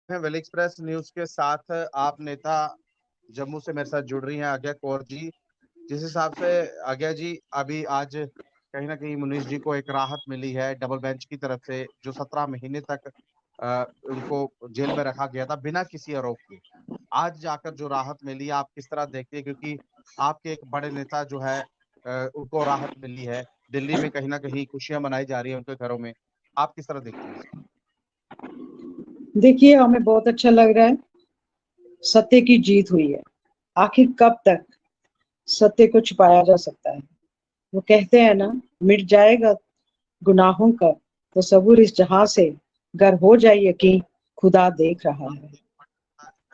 हैं well express news के साथ। आप नेता जम्मू से मेरे साथ जुड़ रही हैं आज्ञा कौर जी। जिस हिसाब से आज्ञा जी, अभी आज कहीं ना कहीं मुनीष जी को एक राहत मिली है डबल बेंच की तरफ से, जो 17 महीने तक उनको जेल में रखा गया था बिना किसी आरोप के। आज जाकर जो राहत मिली, आप किस तरह देखते हैं? क्योंकि आपके एक बड़े नेता जो है उनको राहत मिली है। दिल्ली में कहीं ना कहीं खुशियां मनाई जा रही है उनके घरों में। आप किस तरह देखते हैं इसको? देखिए, हमें बहुत अच्छा लग रहा है। सत्य की जीत हुई है। आखिर कब तक सत्य को छुपाया जा सकता है? वो कहते हैं ना, मिट जाएगा गुनाहों का तो सबूर इस जहां से, गर हो जाए यकीन खुदा देख रहा है।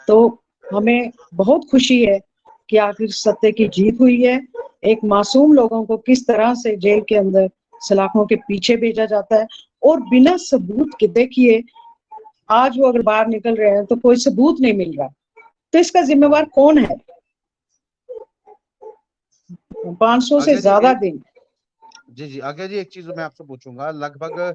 तो हमें बहुत खुशी है कि आखिर सत्य की जीत हुई है। एक मासूम लोगों को किस तरह से जेल के अंदर सलाखों के पीछे भेजा जाता है और बिना सबूत के। देखिए, आज वो अगर बाहर निकल रहे हैं तो कोई सबूत नहीं मिल रहा, तो इसका जिम्मेवार कौन है? 500 से आज्ञा जी ज्यादा एक दिन। जी जी आज्ञा जी, एक चीज मैं आपसे पूछूंगा। लगभग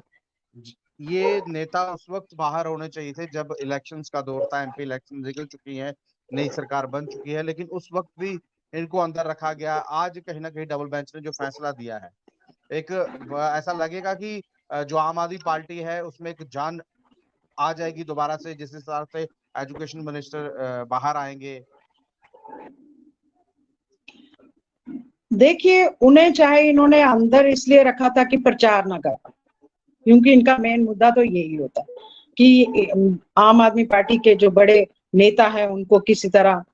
ये नेता उस वक्त बाहर होने चाहिए थे जब इलेक्शंस का दौर था। एमपी इलेक्शन निकल चुकी है, नई सरकार बन चुकी है, लेकिन उस वक्त भी इनको अंदर रखा गया। आज कहीं ना कहीं डबल बेंच ने जो फैसला दिया है, एक ऐसा लगेगा कि जो आम आदमी पार्टी है उसमें एक जान आ जाएगी दोबारा से, जिस हिसाब से एजुकेशन मिनिस्टर बाहर आएंगे। देखिए, उन्हें चाहे इन्होंने अंदर इसलिए रखा था कि प्रचार ना कर पाए, क्योंकि इनका मेन मुद्दा तो यही होता कि आम आदमी पार्टी के जो बड़े नेता है उनको किसी तरह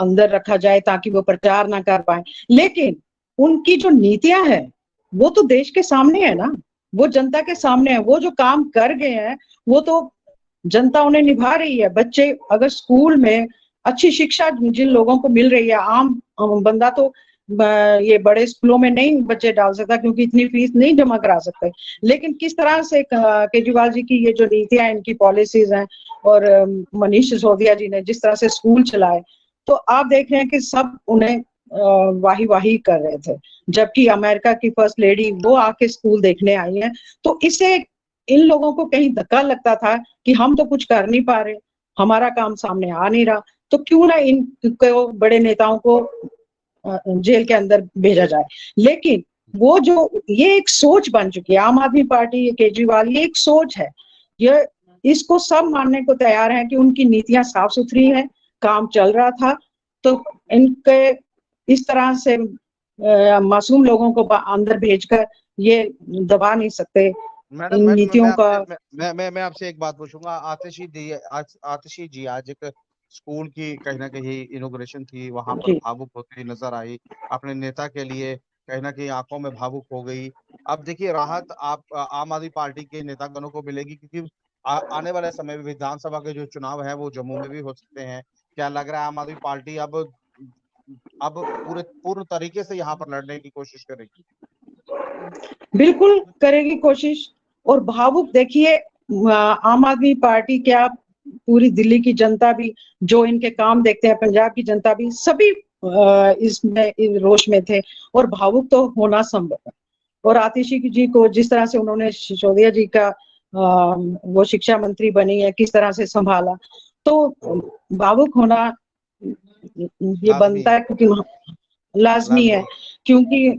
अंदर रखा जाए ताकि वो प्रचार ना कर पाए। लेकिन उनकी जो नीतियां हैं वो तो देश के सामने है ना, वो जनता के सामने है। वो जो काम कर गए हैं वो तो जनता उन्हें निभा रही है। बच्चे अगर स्कूल में अच्छी शिक्षा जिन लोगों को मिल रही है, आम बंदा तो ये बड़े स्कूलों में नहीं बच्चे डाल सकता क्योंकि इतनी फीस नहीं जमा करा सकते। लेकिन किस तरह से केजरीवाल जी की ये जो नीतियां, इनकी पॉलिसीज हैं, और मनीष सिसोदिया जी ने जिस तरह से स्कूल चलाए, तो आप देख रहे हैं कि सब उन्हें वाही वाही कर रहे थे। जबकि अमेरिका की फर्स्ट लेडी वो आके स्कूल देखने आई है। तो इससे इन लोगों को कहीं धक्का लगता था कि हम तो कुछ कर नहीं पा रहे, हमारा काम सामने आ नहीं रहा, तो क्यों ना इन बड़े नेताओं को जेल के अंदर भेजा जाए। लेकिन वो जो ये एक सोच बन चुकी है आम आदमी पार्टी, ये केजरीवाल, ये एक सोच है। ये इसको सब मानने को तैयार है कि उनकी नीतियां साफ सुथरी है, काम चल रहा था, तो इनके इस तरह से मासूम लोगों को अंदर भेजकर ये दबा नहीं सकते मैडम इन मैडम मैं नीतियों का। आपसे मैं आपसे एक बात पूछूंगा। आतिशी जी आज एक स्कूल की कहीं ना कहीं इनोग्रेशन थी, वहां पर जी, भावुक होती हुई नजर आई। अपने नेता के लिए कहीं ना कहीं आंखों में भावुक हो गई। अब देखिए, राहत आप आम आदमी पार्टी के नेतागणों को मिलेगी, क्योंकि आने वाले समय में विधानसभा के जो चुनाव है वो जम्मू में भी हो सकते हैं। क्या लग रहा है आम आदमी पार्टी अब पूरे पूर्ण तरीके से यहाँ पर लड़ने की कोशिश करेगी? बिल्कुल करेगी कोशिश। और भावुक देखिए, आम आदमी पार्टी क्या, पूरी दिल्ली की जनता भी, जो इनके काम देखते हैं, पंजाब की जनता भी, सभी इसमें इस रोष में थे। और भावुक तो होना संभव है। और आतिशी जी को जिस तरह से उन्होंने सिसोदिया जी का वो शिक्षा मंत्री बनी है, किस तरह से संभाला, तो भावुक होना ये लाजमी बनता है। है, क्योंकि लाजमी लाजमी है। है। क्योंकि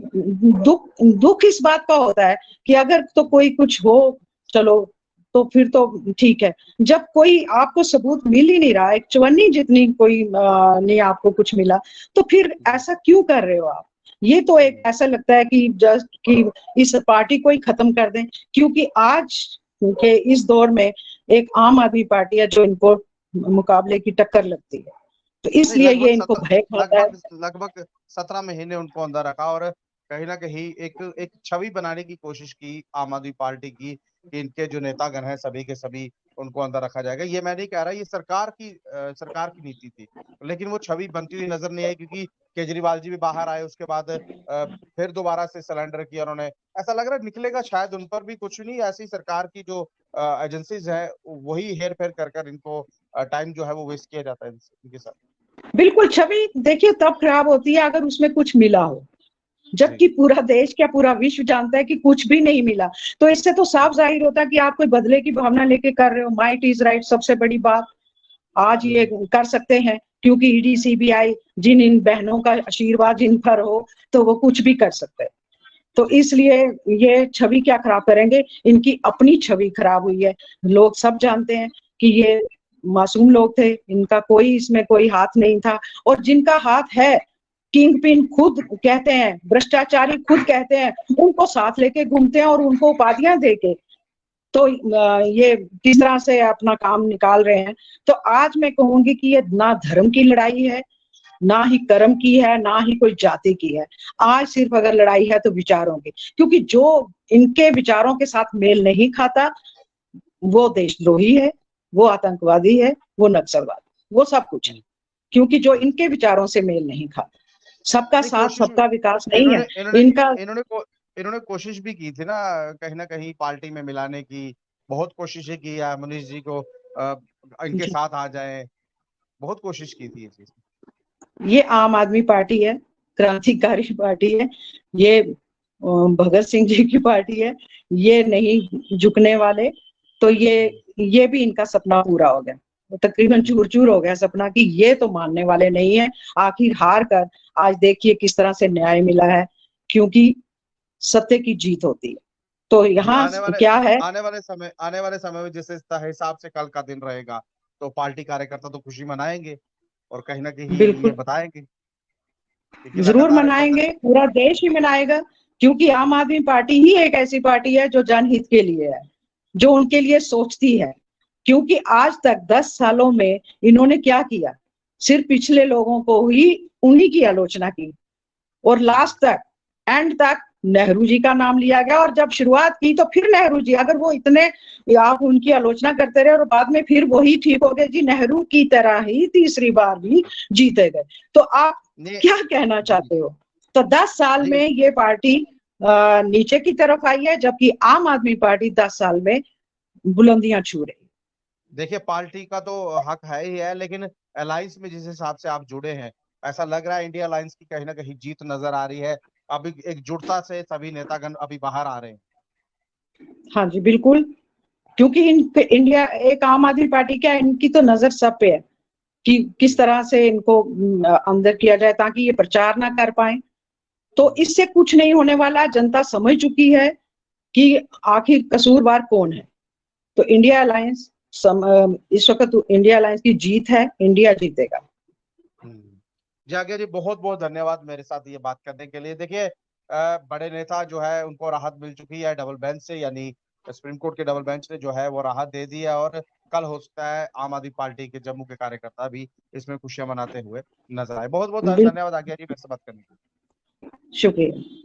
दुख दुख इस बात का होता है कि अगर तो कोई कुछ हो, चलो, तो फिर तो ठीक है। जब कोई आपको सबूत मिल ही नहीं रहा, एक चवन्नी जितनी कोई नहीं आपको कुछ मिला, तो फिर ऐसा क्यों कर रहे हो आप? ये तो एक ऐसा लगता है कि जस्ट कि इस पार्टी को ही खत्म कर दें, क्योंकि आज के इस दौर में एक आम आदमी पार्टी है जो इनको मुकाबले की टक्कर लगती है, तो नहीं, इसलिए ये इनको भय खाता है। लगभग 17 महीने उनको अंदर रखा, और कहीं ना कहीं एक एक छवि बनाने की कोशिश की आम आदमी पार्टी की कि इनके जो नेतागण हैं सभी के सभी उनको अंदर रखा जाएगा। ये मैं नहीं कह रहा, ये सरकार की नीति थी, लेकिन वो छवि बनती हुई नजर नहीं आई, क्योंकि केजरीवाल जी भी बाहर आए उसके बाद फिर दोबारा से सरेंडर किया उन्होंने। ऐसा लग रहा है निकलेगा शायद उन पर भी कुछ नहीं, ऐसी सरकार की जो एजेंसीज है वही हेर फेर कर कर इनको टाइम जो है वो वेस्ट किया जाता है इनके साथ। बिल्कुल, छवि देखिए तब खराब होती है अगर उसमें कुछ मिला हो। जबकि पूरा देश क्या पूरा विश्व जानता है कि कुछ भी नहीं मिला। तो इससे तो साफ जाहिर होता है कि आप कोई बदले की भावना लेके कर रहे हो। माइट इज राइट सबसे बड़ी बात आज ये कर सकते हैं, क्योंकि ईडी सीबीआई जिन इन बहनों का आशीर्वाद जिन पर हो तो वो कुछ भी कर सकते हैं। तो इसलिए ये छवि क्या खराब करेंगे, इनकी अपनी छवि खराब हुई है। लोग सब जानते हैं कि ये मासूम लोग थे, इनका कोई इसमें कोई हाथ नहीं था। और जिनका हाथ है, किंग पिन खुद कहते हैं, भ्रष्टाचारी खुद कहते हैं, उनको साथ लेके घूमते हैं और उनको उपाधियां देके तो ये किस तरह से अपना काम निकाल रहे हैं। तो आज मैं कहूंगी कि ये ना धर्म की लड़ाई है, ना ही कर्म की है, ना ही कोई जाति की है। आज सिर्फ अगर लड़ाई है तो विचारों की, क्योंकि जो इनके विचारों के साथ मेल नहीं खाता वो देशद्रोही है, वो आतंकवादी है, वो नक्सलवादी, वो सब कुछ है। क्योंकि जो इनके विचारों से मेल नहीं खाता, सबका साथ सबका विकास नहीं है इनका। इन्होंने कोशिश भी की थी ना कहीं पार्टी में मिलाने की, बहुत कोशिशें की है मनीष जी को इनके साथ आ जाए, बहुत कोशिश की थी ये चीज। ये आम आदमी पार्टी है, क्रांतिकारी पार्टी है, ये भगत सिंह जी की पार्टी है, ये नहीं झुकने वाले। तो ये भी इनका सपना पूरा हो गया, तकरीबन चूर चूर हो गया सपना कि ये तो मानने वाले नहीं है। आखिर हार कर आज देखिए किस तरह से न्याय मिला है, क्योंकि सत्य की जीत होती है। तो यहाँ क्या है, आने वाले समय में जिस हिसाब से कल का दिन रहेगा तो पार्टी कार्यकर्ता तो खुशी मनाएंगे और कहीं ना कहीं ये बताएंगे, जरूर मनाएंगे, पूरा देश ही मनाएगा। क्योंकि आम आदमी पार्टी ही एक ऐसी पार्टी है जो जनहित के लिए है, जो उनके लिए सोचती है। क्योंकि आज तक 10 सालों में इन्होंने क्या किया, सिर्फ पिछले लोगों को ही उन्हीं की आलोचना की और लास्ट तक एंड तक नेहरू जी का नाम लिया गया। और जब शुरुआत की तो फिर नेहरू जी, अगर वो इतने आप उनकी आलोचना करते रहे और बाद में फिर वही ठीक हो गए जी, नेहरू की तरह ही तीसरी बार भी जीते गए। तो आप क्या कहना चाहते हो? तो 10 साल में ये पार्टी नीचे की तरफ आई है, जबकि आम आदमी पार्टी 10 साल में बुलंदियां छू रही। देखिए पार्टी का तो हक है ही है, लेकिन अलायंस में जिस हिसाब से आप जुड़े हैं, ऐसा लग रहा है इंडिया अलायंस की कहीं ना कहीं जीत नजर आ रही है। अभी एकजुटता से सभी नेतागण अभी बाहर आ रहे हैं। हाँ जी बिल्कुल, क्योंकि इंडिया एक आम आदमी पार्टी क्या, इनकी तो नजर सब पे है कि किस तरह से इनको अंदर किया जाए ताकि ये प्रचार ना कर पाए। तो इससे कुछ नहीं होने वाला, जनता समझ चुकी है कि आखिर कसूरवार कौन है। तो इंडिया अलायंस इस वक्त इंडिया अलायंस की जीत है, इंडिया जीतेगा। जागिया जी बहुत बहुत धन्यवाद मेरे साथ ये बात करने के लिए। देखिए बड़े नेता जो है उनको राहत मिल चुकी है डबल बेंच से, यानी सुप्रीम कोर्ट के डबल बेंच ने जो है वो राहत दे दी है और कल हो सकता है आम आदमी पार्टी के जम्मू के कार्यकर्ता भी इसमें खुशियां मनाते हुए नजर आए। बहुत बहुत धन्यवाद आज्ञा जी मेरे से बात करने के लिए। शुक्रिया।